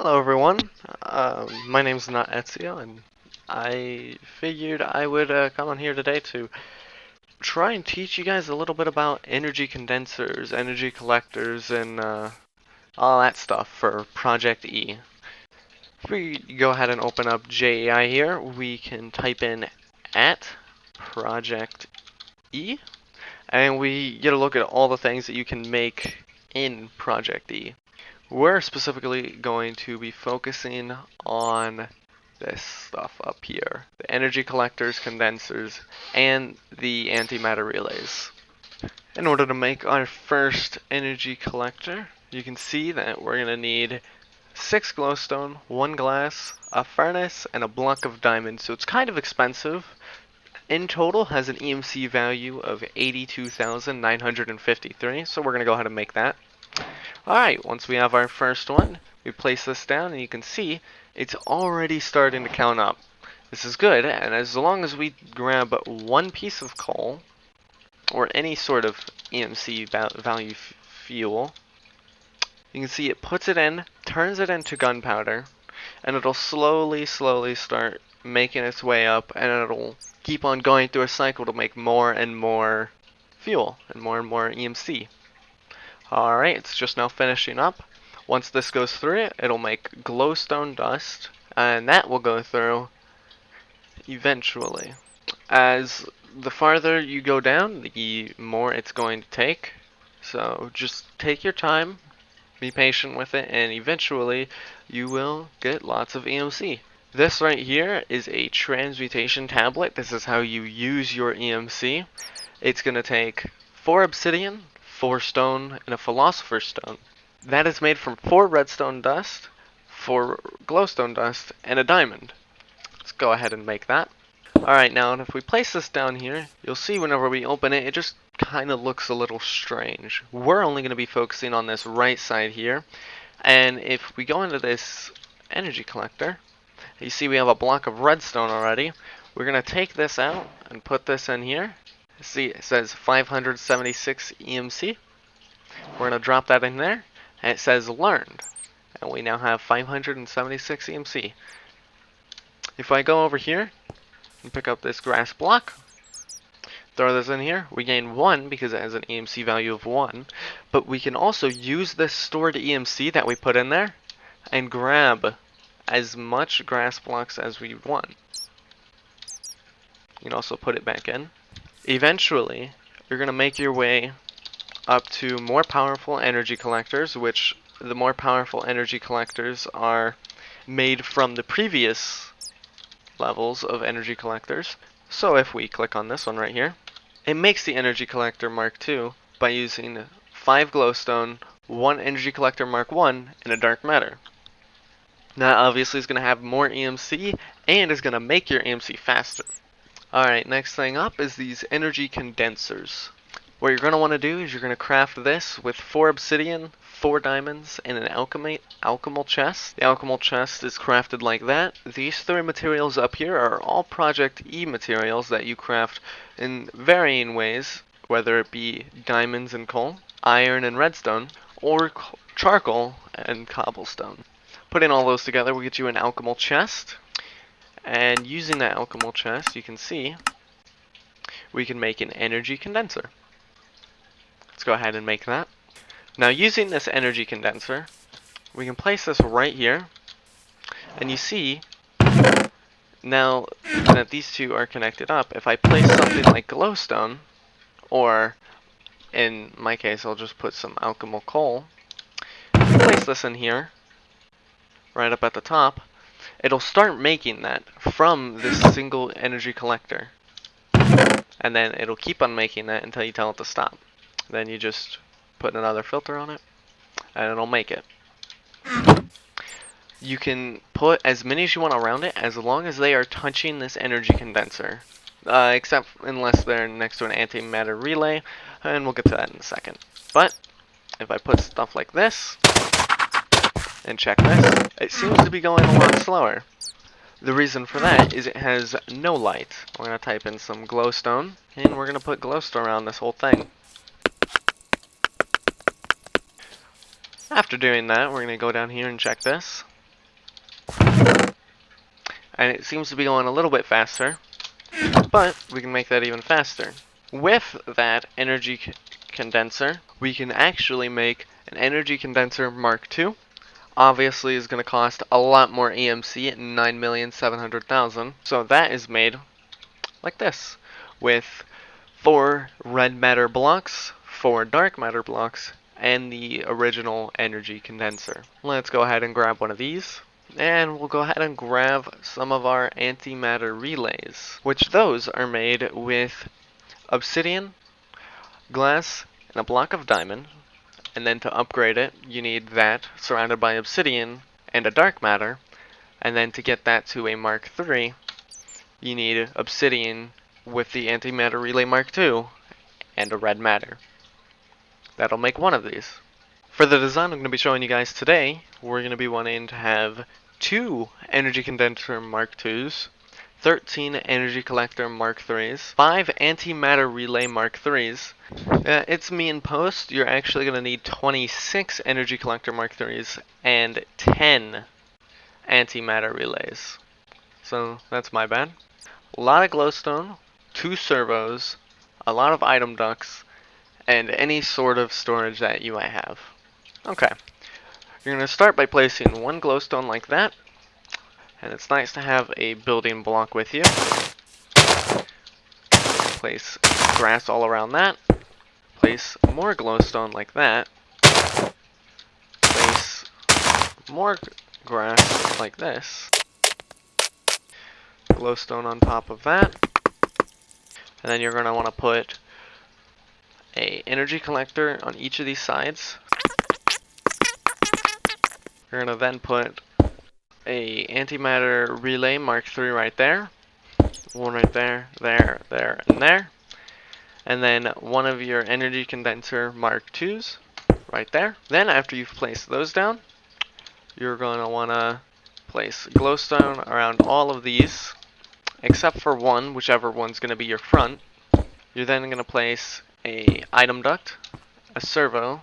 Hello everyone, my name's not Ezio, and I figured I would come on here today to try and teach you guys a little bit about energy condensers, energy collectors, and all that stuff for Project E. If we go ahead and open up JEI here, we can type in at Project E, and we get a look at all the things that you can make in Project E. We're specifically going to be focusing on this stuff up here. The energy collectors, condensers, and the antimatter relays. In order to make our first energy collector, you can see that we're going to need 6 glowstone, 1 glass, a furnace, and a block of diamond, so it's kind of expensive. In total has an EMC value of 82,953, so we're going to go ahead and make that. Alright, once we have our first one, we place this down and you can see it's already starting to count up. This is good, and as long as we grab one piece of coal, or any sort of EMC value fuel, you can see it puts it in, turns it into gunpowder, and it'll slowly start making its way up, and it'll keep on going through a cycle to make more and more fuel, and more EMC. Alright, it's just now finishing up. Once this goes through it, it'll make glowstone dust, and that will go through eventually. As the farther you go down, the more it's going to take. So just take your time, be patient with it, and eventually you will get lots of EMC. This right here is a transmutation tablet. This is how you use your EMC. It's going to take 4 obsidian, 4 stone, and a philosopher's stone. That is made from 4 redstone dust, 4 glowstone dust, and a diamond. Let's go ahead and make that. Alright, now if we place this down here, you'll see whenever we open it, it just kind of looks a little strange. We're only going to be focusing on this right side here, and if we go into this energy collector, you see we have a block of redstone already. We're going to take this out and put this in here. See, it says 576 EMC. We're going to drop that in there, and it says learned. And we now have 576 EMC. If I go over here and pick up this grass block, throw this in here, we gain 1 because it has an EMC value of 1. But we can also use this stored EMC that we put in there and grab as much grass blocks as we want. You can also put it back in. Eventually, you're going to make your way up to more powerful energy collectors, which the more powerful energy collectors are made from the previous levels of energy collectors. So if we click on this one right here, it makes the energy collector Mark II by using 5 glowstone, 1 energy collector Mark I, and a dark matter. That obviously is going to have more EMC and is going to make your EMC faster. Alright, next thing up is these energy condensers. What you're going to want to do is you're going to craft this with 4 obsidian, 4 diamonds, and an alchemical chest. The alchemical chest is crafted like that. These 3 materials up here are all Project E materials that you craft in varying ways, whether it be diamonds and coal, iron and redstone, or charcoal and cobblestone. Putting all those together will get you an alchemical chest. And using that alchemical chest, you can see we can make an energy condenser. Let's go ahead and make that. Now using this energy condenser, we can place this right here. And you see, now that these two are connected up, if I place something like glowstone, or in my case I'll just put some alchemical coal, place this in here, right up at the top, it'll start making that from this single energy collector. And then it'll keep on making that until you tell it to stop. Then you just put another filter on it, and it'll make it. You can put as many as you want around it, as long as they are touching this energy condenser. Except unless they're next to an antimatter relay, and we'll get to that in a second. But, if I put stuff like this, and check this, it seems to be going a lot slower. The reason for that is it has no light. We're going to type in some glowstone, and we're going to put glowstone around this whole thing. After doing that, we're going to go down here and check this. And it seems to be going a little bit faster, but we can make that even faster. With that energy condenser, we can actually make an energy condenser Mark II. Obviously is going to cost a lot more EMC at 9,700,000. So that is made like this, with 4 red matter blocks, 4 dark matter blocks, and the original energy condenser. Let's go ahead and grab one of these. And we'll go ahead and grab some of our antimatter relays, which those are made with obsidian, glass, and a block of diamond. And then to upgrade it, you need that surrounded by obsidian and a dark matter. And then to get that to a Mark III, you need obsidian with the antimatter relay Mark II and a red matter. That'll make one of these. For the design I'm going to be showing you guys today, we're going to be wanting to have 2 energy condenser Mark IIs, 13 energy collector Mark IIIs, 5 antimatter relay Mark IIIs. It's me in post, you're actually going to need 26 energy collector Mark IIIs and 10 antimatter relays. So that's my bad. A lot of glowstone, 2 servos, a lot of item ducts, and any sort of storage that you might have. Okay, you're going to start by placing 1 glowstone like that, and it's nice to have a building block with you. Place grass all around that. Place more glowstone like that. Place more grass like this. Glowstone on top of that. And then you're going to want to put a energy collector on each of these sides. You're going to then put a antimatter relay Mark III right there. One right there, there, there, and there. And then one of your energy condenser Mark IIs right there. Then after you've placed those down, you're going to want to place glowstone around all of these, except for one, whichever one's going to be your front. You're then going to place a item duct, a servo,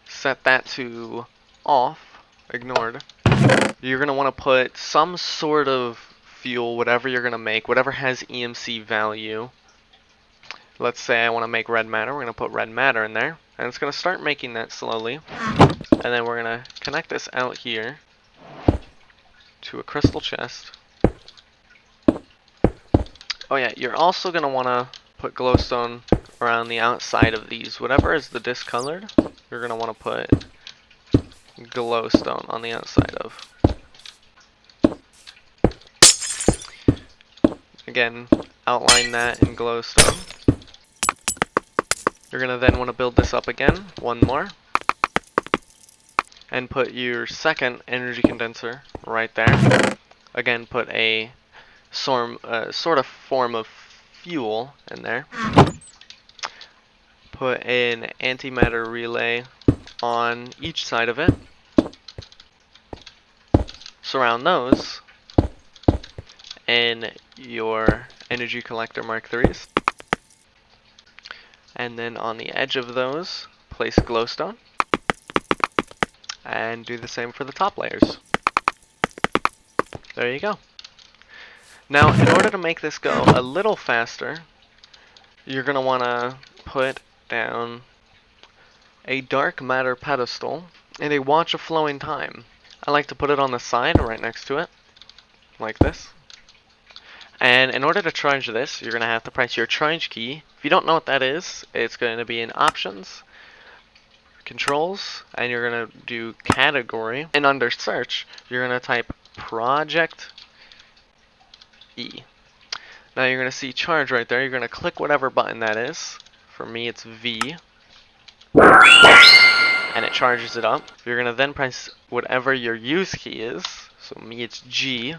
set that to off, ignored. You're going to want to put some sort of fuel, whatever you're going to make, whatever has EMC value. Let's say I want to make red matter, we're going to put red matter in there, and it's going to start making that slowly. And then we're going to connect this out here to a crystal chest. Oh yeah, you're also going to want to put glowstone around the outside of these. Whatever is the discolored, you're going to want to put glowstone on the outside of. Again, outline that in glowstone. You're going to then want to build this up again, one more. And put your second energy condenser right there. Again, put a sort of form of fuel in there. Put an antimatter relay on each side of it. Surround those. And your energy collector Mark IIIs. And then on the edge of those, place glowstone. And do the same for the top layers. There you go. Now, in order to make this go a little faster, you're going to want to put down a dark matter pedestal and a watch of flowing time. I like to put it on the side right next to it, like this. And in order to charge this, you're going to have to press your charge key. If you don't know what that is, it's going to be in options, controls, and you're going to do category. And under search, you're going to type project E. Now you're going to see charge right there. You're going to click whatever button that is. For me, it's V. And it charges it up. You're going to then press whatever your use key is. So me, it's G.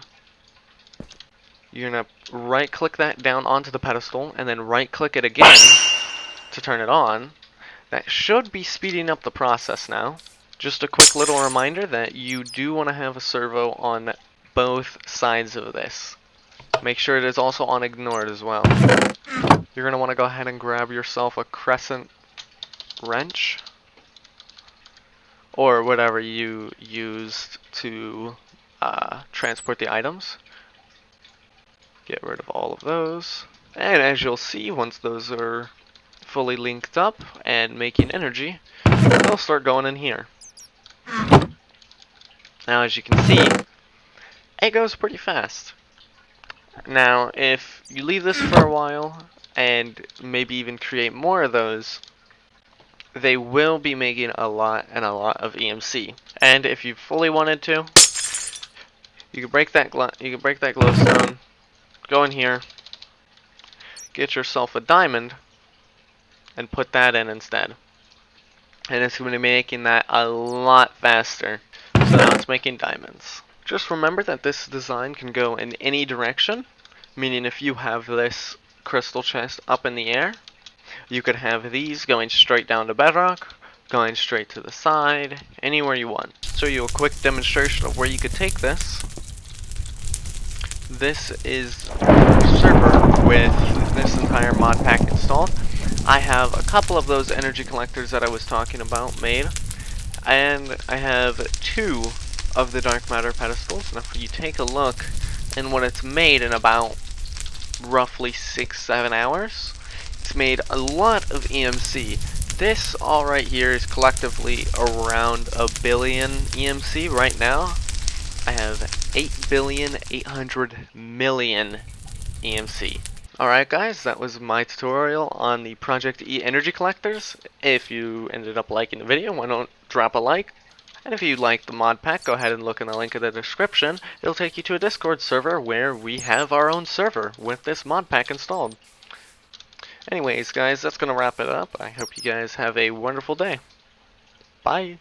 You're going to right click that down onto the pedestal and then right click it again to turn it on. That should be speeding up the process now. Just a quick little reminder that you do want to have a servo on both sides of this. Make sure it is also on ignored as well. You're going to want to go ahead and grab yourself a crescent wrench or whatever you used to transport the items. Get rid of all of those. And as you'll see, once those are fully linked up and making energy, they'll start going in here. Now as you can see, it goes pretty fast. Now if you leave this for a while and maybe even create more of those, they will be making a lot and a lot of EMC. And if you fully wanted to, you can break that glowstone, go in here, get yourself a diamond, and put that in instead. And it's going to be making that a lot faster. So now it's making diamonds. Just remember that this design can go in any direction, meaning if you have this crystal chest up in the air, you could have these going straight down to bedrock, going straight to the side, anywhere you want. Show you a quick demonstration of where you could take this. This is a server with this entire mod pack installed. I have a couple of those energy collectors that I was talking about made, and I have 2 of the dark matter pedestals. And if you take a look in what it's made in about roughly 6-7 hours, it's made a lot of EMC. This all right here is collectively around 1 billion EMC right now. I have 8,800,000,000 EMC. Alright guys, that was my tutorial on the Project E energy collectors. If you ended up liking the video, why don't drop a like? And if you like the mod pack, go ahead and look in the link in the description. It'll take you to a Discord server where we have our own server with this mod pack installed. Anyways guys, that's going to wrap it up. I hope you guys have a wonderful day. Bye!